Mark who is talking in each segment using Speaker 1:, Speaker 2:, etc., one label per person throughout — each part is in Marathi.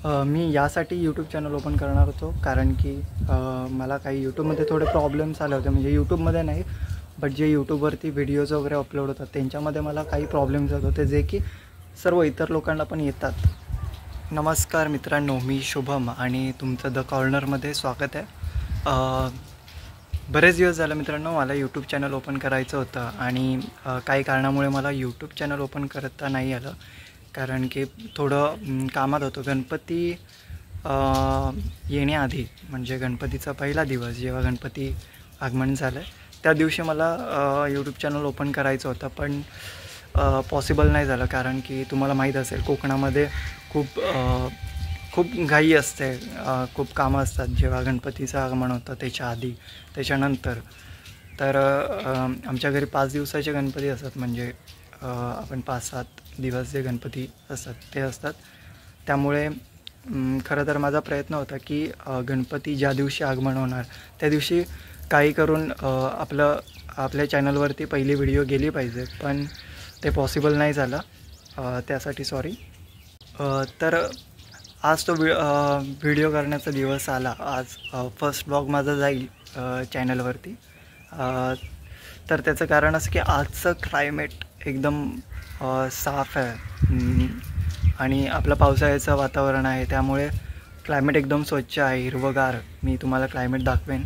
Speaker 1: मी यासाठी यूट्यूब चॅनल ओपन करणार होतो कारण की मला काही यूट्यूबमध्ये थोडे प्रॉब्लेम्स आले होते. म्हणजे यूट्यूबमध्ये नाही, बट जे यूट्यूबवरती व्हिडिओज वगैरे अपलोड होतात त्यांच्यामध्ये मला काही प्रॉब्लेम्स येत होते, जे की सर्व इतर लोकांना पण येतात. नमस्कार मित्रांनो, मी शुभम आणि तुमचं द कॉर्नरमध्ये स्वागत आहे. बरेच दिवस झाले मित्रांनो मला यूट्यूब चॅनल ओपन करायचं होतं आणि काही कारणामुळे मला यूट्यूब चॅनल ओपन करता नाही आलं, कारण की थोडं कामात होतो. गणपती येण्याआधी म्हणजे गणपतीचा पहिला दिवस जेव्हा गणपती आगमन झालं त्या दिवशी मला यूट्यूब चॅनल ओपन करायचं होतं, पण पॉसिबल नाही झालं. कारण की तुम्हाला माहीत असेल कोकणामध्ये खूप घाई असते, खूप कामं असतात जेव्हा गणपतीचं आगमन होतं त्याच्या आधी त्याच्यानंतर. तर आमच्या घरी 5 दिवसाचे गणपती असतात, म्हणजे आपण 5-7 दिवस जे गणपती असतात ते असतात. त्यामुळे खरं तर माझा प्रयत्न होता की गणपती ज्या दिवशी आगमन होणार त्या दिवशी काही करून आपल्या चॅनलवरती पहिली व्हिडिओ गेली पाहिजे, पण ते पॉसिबल नाही झालं. त्यासाठी सॉरी. तर आज तो व्हिडिओ करण्याचा दिवस आला. आज फर्स्ट ब्लॉग माझा जाईल चॅनलवरती. तर त्याचं कारण असं की आजचं क्लायमेट एकदम साफ आहे आणि आपलं पावसाळ्याचं वातावरण आहे, त्यामुळे क्लायमेट एकदम स्वच्छ आहे, हिरवगार. मी तुम्हाला क्लायमेट दाखवेन.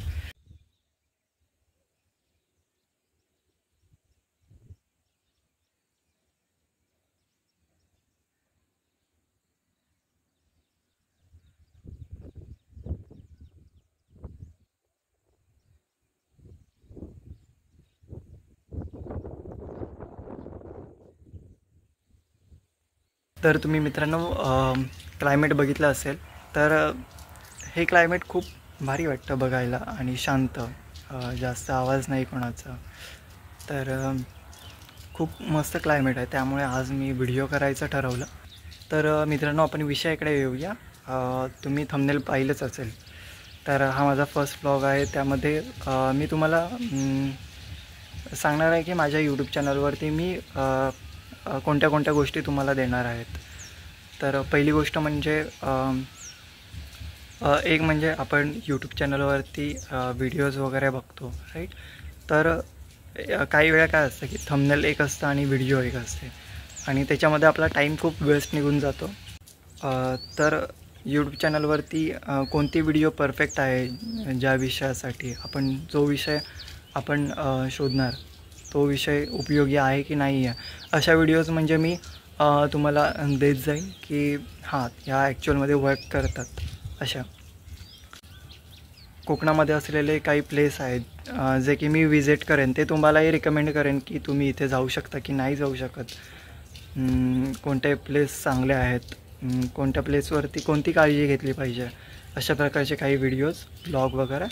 Speaker 1: तर तुम्ही मित्रांनो क्लायमेट बघितलं असेल तर हे क्लायमेट खूप भारी वाटतं बघायला आणि शांत, जास्त आवाज नाही कोणाचा. तर खूप मस्त क्लायमेट आहे, त्यामुळे आज मी व्हिडिओ करायचं ठरवलं. तर मित्रांनो आपण विषयाकडे येऊया. तुम्ही थंबनेल पाहिलंच असेल. तर हा माझा फर्स्ट ब्लॉग आहे. त्यामध्ये मी तुम्हाला सांगणार आहे की माझ्या यूट्यूब चॅनलवरती मी कोणत्या कोणत्या गोष्टी तुम्हाला देणार आहेत. तर पहिली गोष्ट म्हणजे एक म्हणजे आपण यूट्यूब चॅनलवरती व्हिडिओज वगैरे बघतो, राईट. तर काही वेळा काय असतं की थंबनेल एक असतं आणि व्हिडिओ एक असते आणि त्याच्यामध्ये आपला टाईम खूप वेस्ट निघून जातो. तर यूट्यूब चॅनलवरती कोणती व्हिडिओ परफेक्ट आहे ज्या विषयासाठी आपण जो विषय आपण शोधणार तो विषय उपयोगी आहे की नाही आहे, अशा व्हिडिओज म्हणजे मी तुम्हाला देत जाईल की हां ह्या ॲक्च्युअलमध्ये वर्क करतात. अशा कोकणामध्ये असलेले काही प्लेस आहेत जे की मी विजिट करेन, ते तुम्हालाही रिकमेंड करेन की तुम्ही इथे जाऊ शकता की नाही जाऊ शकत. कोणते प्लेस चांगले आहेत, कोणत्या प्लेसवरती कोणती काळजी घेतली पाहिजे, अशा प्रकारचे काही व्हिडिओज, ब्लॉग वगैरे.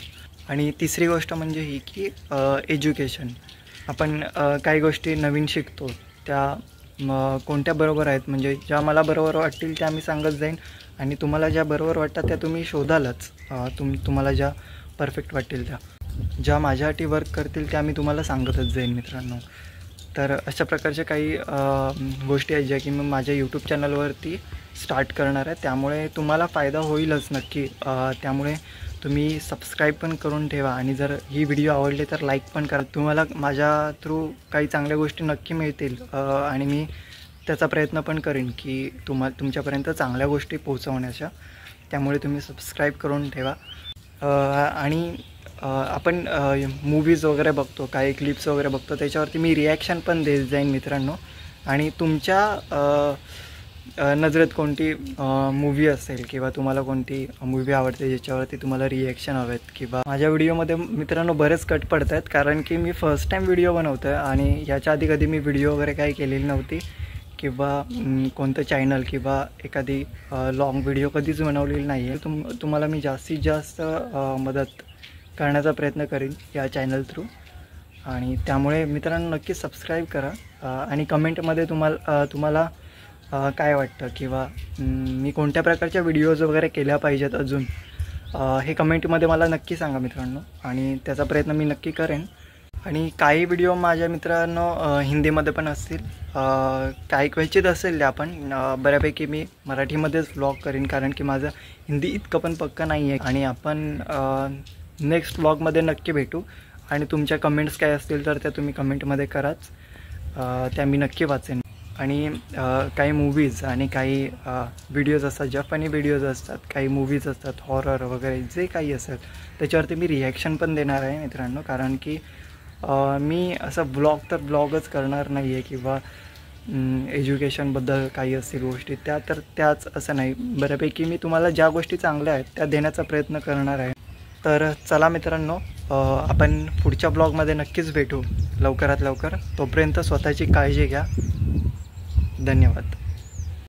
Speaker 1: आणि तिसरी गोष्ट म्हणजे ही की एज्युकेशन. आपण काही गोष्टी नवीन शिकतो त्या कोणत्या बरोबर आहेत, म्हणजे ज्या मला बरोबर वाटतील त्या मी सांगत जाईन आणि तुम्हाला ज्या बरोबर वाटतात त्या तुम्ही शोधालच. तुम्हाला ज्या परफेक्ट वाटतील ज्या माझ्यासाठी वर्क करतील त्या मी तुम्हाला सांगतच जाईन मित्रांनो. तर अशा प्रकारचे काही गोष्टी आहेत ज्या की मी माझ्या यूट्यूब चॅनलवरती स्टार्ट करणार आहे, त्यामुळे तुम्हाला फायदा होईलच नक्की. त्यामुळे तुम्ही सबस्क्राईब पण करून ठेवा आणि जर ही व्हिडिओ आवडली तर लाईक पण करा. तुम्हाला माझ्या थ्रू काही चांगल्या गोष्टी नक्की मिळतील आणि मी त्याचा प्रयत्न पण करेन की तुमच्यापर्यंत चांगल्या गोष्टी पोहोचवण्याच्या. त्यामुळे तुम्ही सबस्क्राईब करून ठेवा. आणि आपण मूवीज वगैरे बघतो, काही क्लिप्स वगैरे बघतो, त्याच्यावरती मी रिॲक्शन पण देत जाईन मित्रांनो. आणि तुमच्या नजरेत कोणती मूवी असेल किंवा तुम्हाला कोणती मूवी आवडते ज्याच्यावरती तुम्हाला रिॲक्शन हवेत, किंवा माझ्या व्हिडिओमध्ये मित्रांनो बरेच कट पडत आहेत कारण की मी फर्स्ट टाईम व्हिडिओ बनवतो आहे आणि याच्या आधी कधी मी व्हिडिओ वगैरे काही केलेली नव्हती किंवा कोणतं चॅनल किंवा एखादी लॉंग व्हिडिओ कधीच बनवलेली नाही आहे. तुम्हाला मी जास्तीत जास्त मदत करण्याचा प्रयत्न करीन या चॅनल थ्रू. आणि त्यामुळे मित्रांनो नक्की सबस्क्राईब करा आणि कमेंटमध्ये तुम्हाला काय वाटतं किंवा मी कोणत्या प्रकारच्या व्हिडिओज वगैरे केल्या पाहिजेत अजून, हे कमेंटमध्ये मला नक्की सांगा मित्रांनो आणि त्याचा प्रयत्न मी नक्की करेन. आणि काही व्हिडिओ माझ्या मित्रांनो हिंदीमध्ये पण असतील, काही क्वचित असेल आपण बऱ्यापैकी मी मराठीमध्येच व्लॉग करीन, कारण की माझं हिंदी इतकं पण पक्कं नाही आहे. आणि आपण नेक्स्ट व्लॉगमध्ये नक्की भेटू. आणि तुमच्या कमेंट्स काय असतील तर त्या तुम्ही कमेंटमध्ये कराच, त्या मी नक्की वाचेन. आणि काही मूवीज आणि काही व्हिडिओज असतात, ज्या फनी व्हिडिओज असतात, काही मूवीज असतात हॉरर वगैरे, जे काही असेल त्याच्यावरती मी रिॲक्शन पण देणार आहे मित्रांनो. कारण की मी असं ब्लॉगच करणार नाही आहे, किंवा एज्युकेशनबद्दल काही असतील गोष्टी तर त्याच असं नाही. बऱ्यापैकी मी तुम्हाला ज्या गोष्टी चांगल्या आहेत त्या देण्याचा प्रयत्न करणार आहे. तर चला मित्रांनो, आपण पुढच्या ब्लॉगमध्ये नक्कीच भेटू लवकरात लवकर. तोपर्यंत स्वतःची काळजी घ्या. धन्यवाद.